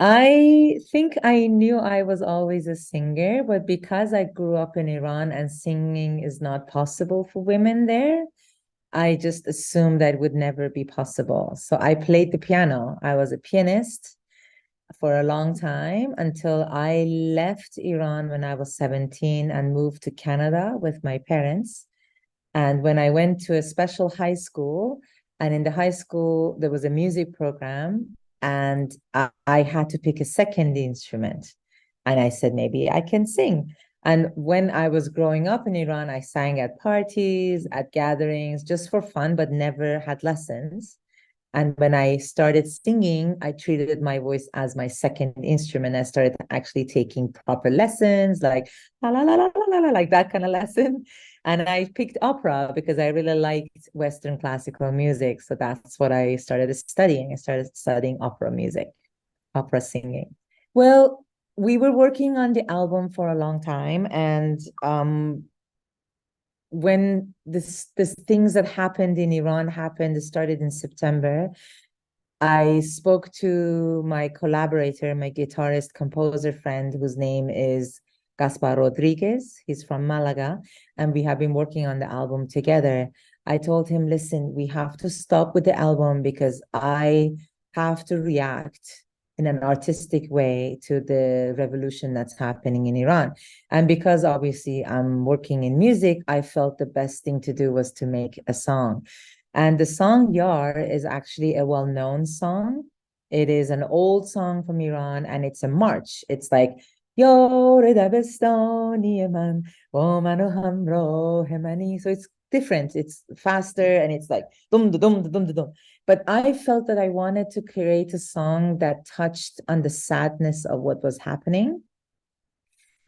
I think I knew I was always a singer, but because I grew up in Iran and singing is not possible for women there, I just assumed that it would never be possible. So I played the piano. I was a pianist for a long time until I left Iran when I was 17 and moved to Canada with my parents. And when I went to a special high school, and in the high school, there was a music program, and I had to pick a second instrument. And I said, maybe I can sing. And when I was growing up in Iran, I sang at parties, at gatherings, just for fun, but never had lessons. And when I started singing, I treated my voice as my second instrument. I started actually taking proper lessons, like la la la la la la, like that kind of lesson. And I picked opera because I really liked Western classical music. So that's what I started studying. I started studying opera music, opera singing. Well, we were working on the album for a long time, and when this things that happened in Iran happened, it started in September. I spoke to my collaborator, my guitarist composer friend, whose name is Gaspar Rodríguez. He's from Malaga, and we have been working on the album together. I told him, listen, we have to stop with the album because I have to react in an artistic way to the revolution that's happening in Iran. And because obviously I'm working in music, I felt the best thing to do was to make a song. And the song Yar is actually a well-known song. It is an old song from Iran and it's a march. It's like Yar dabestani man wa manu hamrah mani. So it's different. It's faster and it's like dum dum dum dum dum. But I felt that I wanted to create a song that touched on the sadness of what was happening.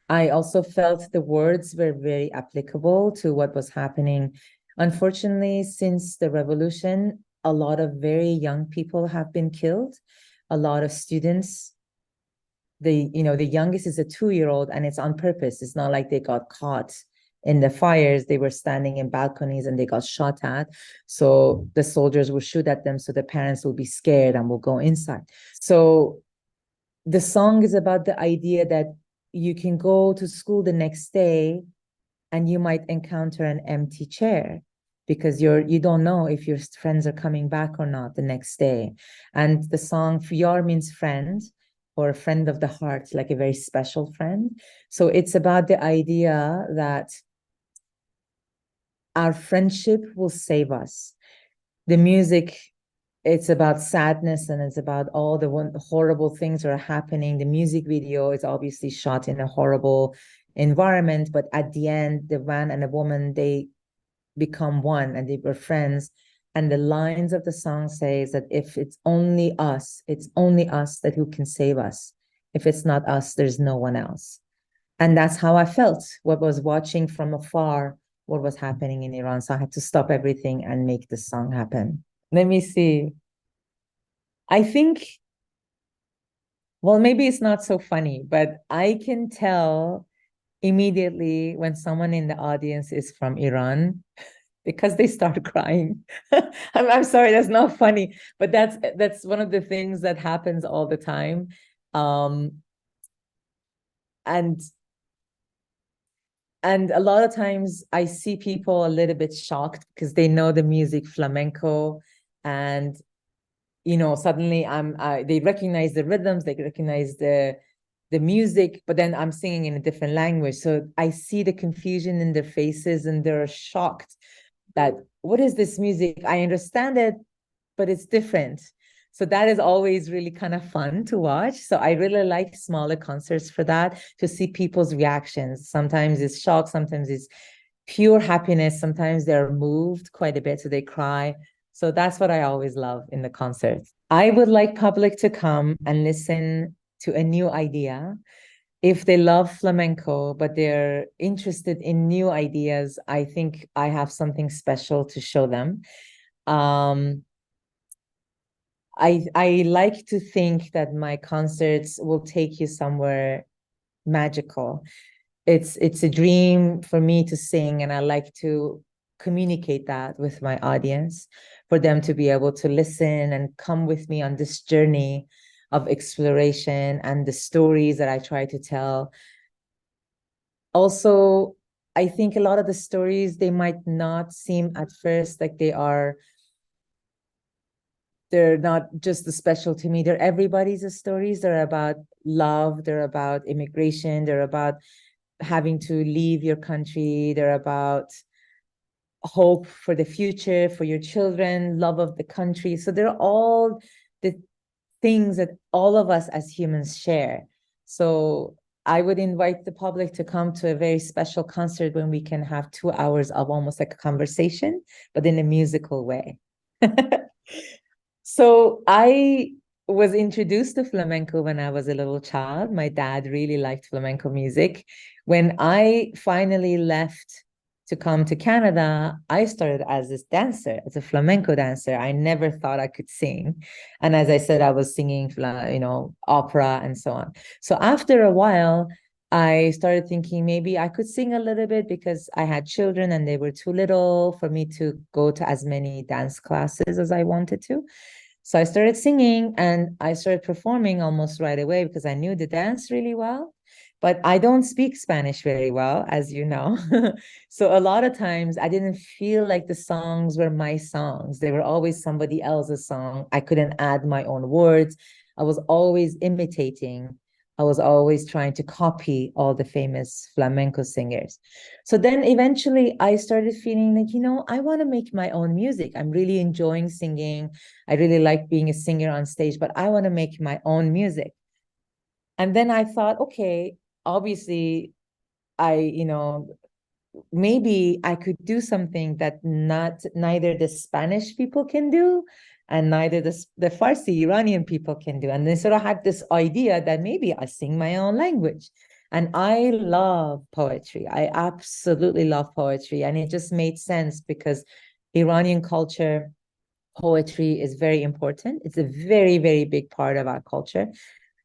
I also felt the words were very applicable to what was happening. Unfortunately, since the revolution, a lot of very young people have been killed. A lot of students, the youngest is a 2-year-old and it's on purpose. It's not like they got caught in the fires. They were standing in balconies and they got shot at. So the soldiers will shoot at them. So the parents will be scared and will go inside. So the song is about the idea that you can go to school the next day and you might encounter an empty chair because you don't know if your friends are coming back or not the next day. And the song Fiyar means friend or a friend of the heart, like a very special friend. So it's about the idea that our friendship will save us. The music, it's about sadness and it's about all the horrible things that are happening. The music video is obviously shot in a horrible environment, but at the end, the man and the woman, they become one and they were friends. And the lines of the song says that if it's only us that who can save us. If it's not us, there's no one else. And that's how I felt. What was watching from afar, what was happening in Iran. So I had to stop everything and make the song happen. Let me see. I think, well, maybe it's not so funny, but I can tell immediately when someone in the audience is from Iran because they start crying. I'm sorry, that's not funny, but that's one of the things that happens all the time. Um, and and a lot of times I see people a little bit shocked because they know the music flamenco and suddenly they recognize the rhythms, they recognize the music, but then I'm singing in a different language. So I see the confusion in their faces and they're shocked that what is this music? I understand it, but it's different. So that is always really kind of fun to watch. So I really like smaller concerts for that, to see people's reactions. Sometimes it's shock, sometimes it's pure happiness, sometimes they're moved quite a bit, so they cry. So that's what I always love in the concerts. I would like public to come and listen to a new idea. If they love flamenco, but they're interested in new ideas, I think I have something special to show them. Um, I like to think that my concerts will take you somewhere magical. It's a dream for me to sing, and I like to communicate that with my audience for them to be able to listen and come with me on this journey of exploration and the stories that I try to tell. Also, I think a lot of the stories, they might not seem at first like they're not just special to me. They're everybody's stories. They're about love. They're about immigration. They're about having to leave your country. They're about hope for the future, for your children, love of the country. So they're all the things that all of us as humans share. So I would invite the public to come to a very special concert when we can have 2 hours of almost like a conversation, but in a musical way. So I was introduced to flamenco when I was a little child. My dad really liked flamenco music. When I finally left to come to Canada, I started as this dancer, as a flamenco dancer. I never thought I could sing. And as I said, I was singing, opera and so on. So after a while, I started thinking maybe I could sing a little bit because I had children and they were too little for me to go to as many dance classes as I wanted to. So I started singing and I started performing almost right away because I knew the dance really well. But I don't speak Spanish very well, as you know. So a lot of times I didn't feel like the songs were my songs. They were always somebody else's song. I couldn't add my own words. I was always imitating. I was always trying to copy all the famous flamenco singers. So then eventually I started feeling like, I want to make my own music. I'm really enjoying singing. I really like being a singer on stage, but I want to make my own music. And then I thought, okay, obviously, maybe I could do something that neither the Spanish people can do and neither the Farsi Iranian people can do. And then sort of had this idea that maybe I sing my own language. And I love poetry. I absolutely love poetry. And it just made sense because Iranian culture, poetry is very important. It's a very, very big part of our culture.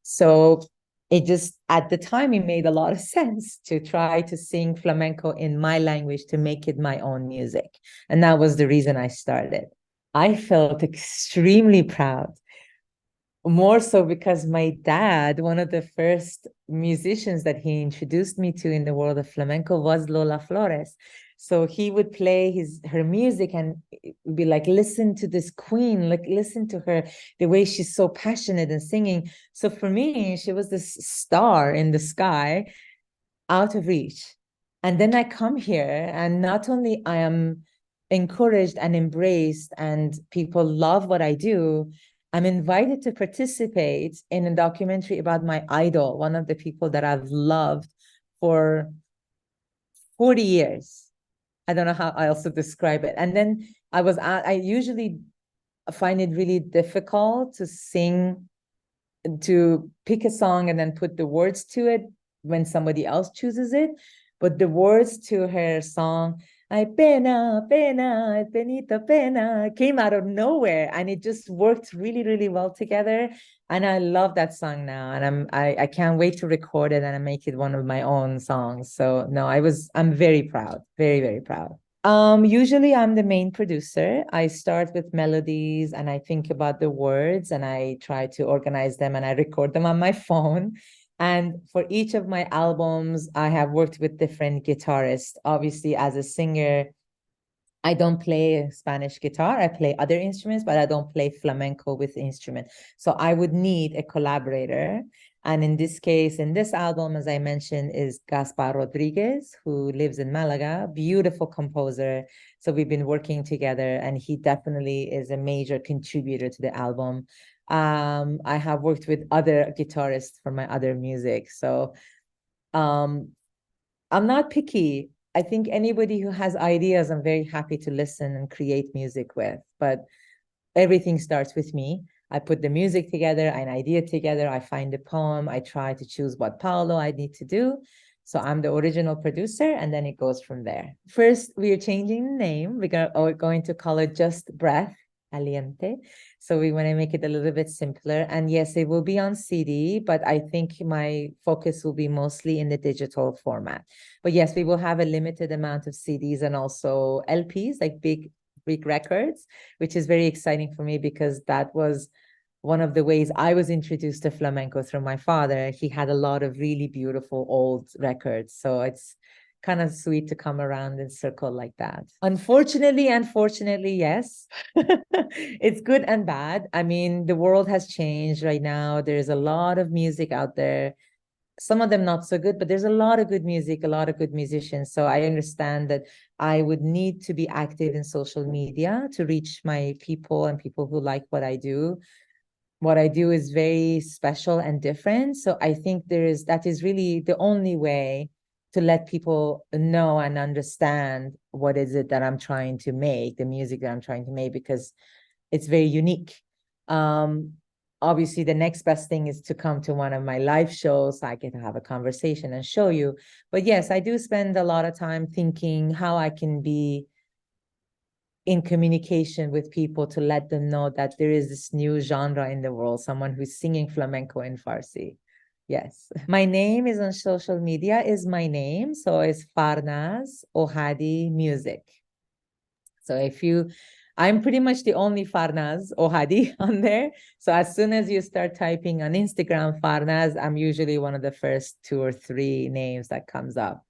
So it just, at the time, it made a lot of sense to try to sing flamenco in my language to make it my own music. And that was the reason I started. I felt extremely proud, more so because my dad, one of the first musicians that he introduced me to in the world of flamenco was Lola Flores. So he would play her music and be like, listen to this queen, like listen to her, the way she's so passionate and singing. So for me, she was this star in the sky, out of reach. And then I come here and not only I am encouraged and embraced and people love what I do, I'm invited to participate in a documentary about my idol, one of the people that I've loved for 40 years. I don't know how else to describe it. And then I usually find it really difficult to sing, to pick a song and then put the words to it when somebody else chooses it. But the words to her song, Ay pena, pena, penita pena, came out of nowhere. And it just worked really, really well together. And I love that song now. And I can't wait to record it and make it one of my own songs. So no, I'm very proud, very, very proud. Usually I'm the main producer. I start with melodies and I think about the words and I try to organize them and I record them on my phone. And for each of my albums, I have worked with different guitarists. Obviously, as a singer, I don't play Spanish guitar. I play other instruments, but I don't play flamenco with instrument. So I would need a collaborator. And in this case, in this album, as I mentioned, is Gaspar Rodríguez, who lives in Malaga, beautiful composer. So we've been working together and he definitely is a major contributor to the album. I have worked with other guitarists for my other music. So I'm not picky. I think anybody who has ideas, I'm very happy to listen and create music with. But everything starts with me. I put the music together, an idea together. I find the poem. I try to choose what Paolo I need to do. So I'm the original producer, and then it goes from there. First, we are changing the name. We're going to call it Just Breath, Aliente. So we want to make it a little bit simpler. And yes, it will be on CD, but I think my focus will be mostly in the digital format. But yes, we will have a limited amount of CDs and also LPs, like big records, which is very exciting for me because that was one of the ways I was introduced to flamenco through my father. He had a lot of really beautiful old records. So it's kind of sweet to come around in circle like that. Unfortunately, yes. It's good and bad. I mean, the world has changed right now. There's a lot of music out there. Some of them not so good, but there's a lot of good music, a lot of good musicians. So I understand that I would need to be active in social media to reach my people and people who like what I do. What I do is very special and different. So I think that is really the only way to let people know and understand what is it that I'm trying to make, the music that I'm trying to make, because it's very unique. Obviously, the next best thing is to come to one of my live shows so I get to have a conversation and show you. But yes, I do spend a lot of time thinking how I can be in communication with people to let them know that there is this new genre in the world, someone who's singing flamenco in Farsi. Yes. My name is on social media, is my name. So it's Farnaz Ohadi Music. So I'm pretty much the only Farnaz Ohadi on there. So as soon as you start typing on Instagram Farnaz, I'm usually one of the first 2 or 3 names that comes up.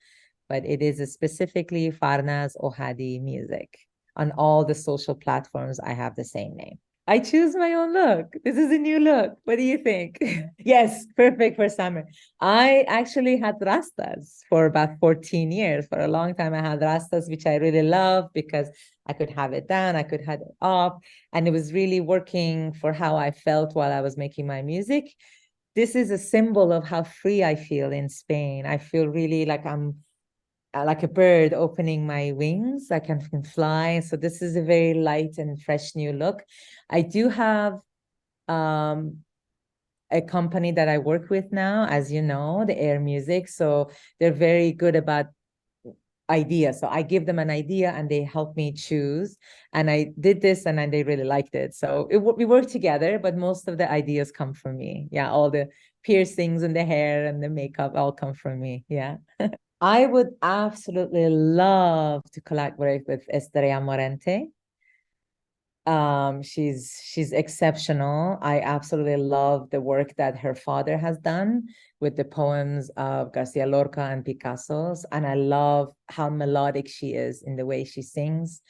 But it is specifically Farnaz Ohadi Music. On all the social platforms, I have the same name. I choose my own look. This is a new look. What do you think? Yes, perfect for summer. I actually had rastas for about 14 years. For a long time, I had rastas, which I really love because I could have it down, I could have it up, and it was really working for how I felt while I was making my music. This is a symbol of how free I feel in Spain. I feel really like I'm like a bird opening my wings. I can fly. So this is a very light and fresh new look. I do have a company that I work with now, as you know, the Air Music. So they're very good about ideas. So I give them an idea and they help me choose. And I did this and then they really liked it. So we work together, but most of the ideas come from me. Yeah, all the piercings and the hair and the makeup all come from me. Yeah. I would absolutely love to collaborate with Estrella Morente. She's exceptional. I absolutely love the work that her father has done with the poems of Garcia Lorca and Picasso's, and I love how melodic she is in the way she sings.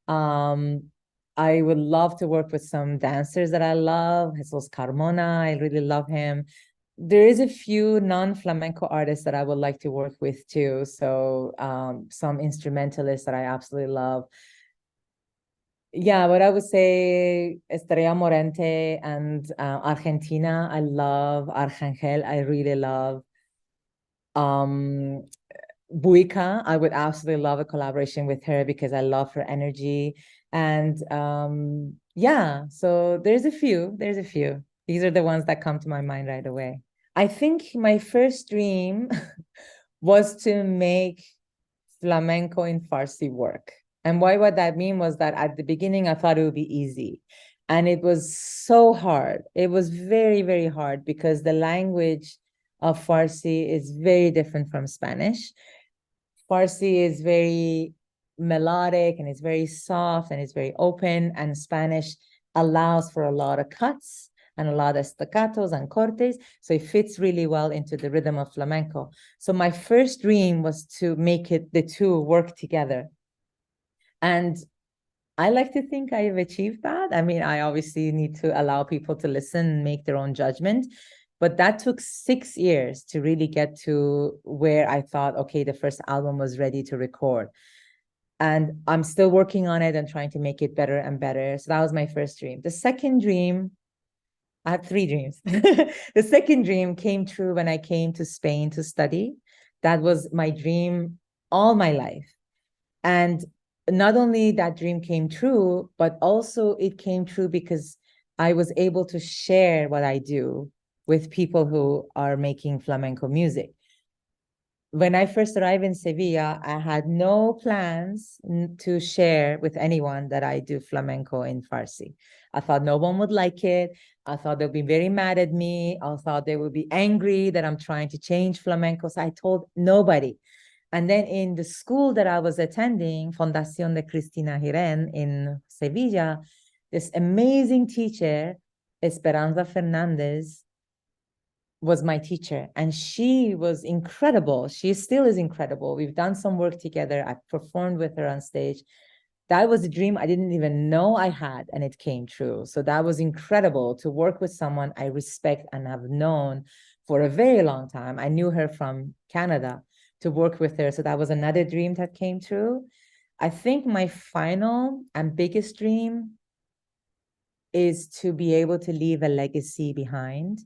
I would love to work with some dancers that I love. Jesus Carmona, I really love him. There is a few non-flamenco artists that I would like to work with too. So some instrumentalists that I absolutely love. Yeah, but I would say Estrella Morente and Argentina. I love Arcangel. I really love Buika. I would absolutely love a collaboration with her because I love her energy. And yeah, so there's a few. These are the ones that come to my mind right away. I think my first dream was to make flamenco in Farsi work. And what that mean was that at the beginning, I thought it would be easy. And it was so hard. It was very, very hard because the language of Farsi is very different from Spanish. Farsi is very melodic and it's very soft and it's very open, and Spanish allows for a lot of cuts and a lot of staccatos and cortes. So it fits really well into the rhythm of flamenco. So my first dream was to make the two work together. And I like to think I have achieved that. I mean, I obviously need to allow people to listen and make their own judgment. But that took 6 years to really get to where I thought, okay, the first album was ready to record. And I'm still working on it and trying to make it better and better. So that was my first dream. The second dream, I have 3 dreams. The second dream came true when I came to Spain to study. That was my dream all my life. And not only that dream came true, but also it came true because I was able to share what I do with people who are making flamenco music. When I first arrived in Sevilla, I had no plans to share with anyone that I do flamenco in Farsi. I thought no one would like it. I thought they'd be very mad at me. I thought they would be angry that I'm trying to change flamenco. So I told nobody. And then in the school that I was attending, Fundación de Cristina Heeren in Sevilla, this amazing teacher Esperanza Fernández was my teacher, and she was incredible. She still is incredible. We've done some work together. I've performed with her on stage. That was a dream I didn't even know I had, and it came true. So that was incredible to work with someone I respect and have known for a very long time. I knew her from Canada, to work with her. So that was another dream that came true. I think my final and biggest dream is to be able to leave a legacy behind,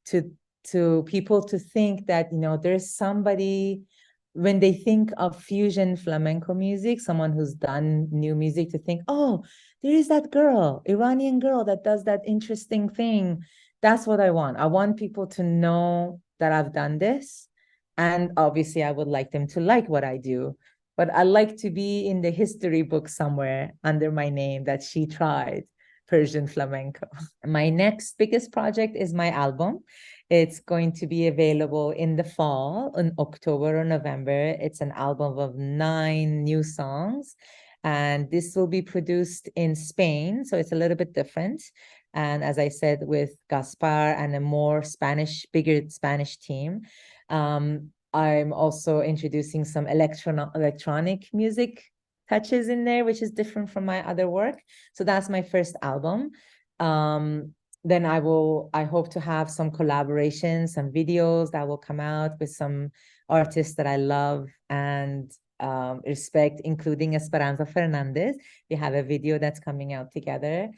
to people to think that, you know, there's somebody, when they think of fusion flamenco music, someone who's done new music, to think, oh, there is that girl, Iranian girl that does that interesting thing. That's what I want. I want people to know that I've done this. And obviously, I would like them to like what I do. But I like to be in the history book somewhere under my name that she tried Persian flamenco. My next biggest project is my album. It's going to be available in the fall, in October or November. It's an album of 9 new songs, and this will be produced in Spain, so it's a little bit different. And as I said, with Gaspar and a more bigger Spanish team. I'm also introducing some electronic music touches in there, which is different from my other work. So that's my first album. Then I hope to have some collaborations, some videos that will come out with some artists that I love and respect, including Esperanza Fernández. We have a video that's coming out together.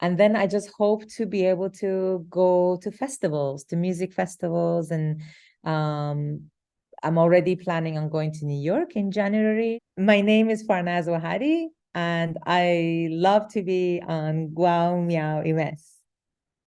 And then I just hope to be able to go to festivals, to music festivals. And I'm already planning on going to New York in January. My name is Farnaz Ohadi, and I love to be on GuauMiauyMas.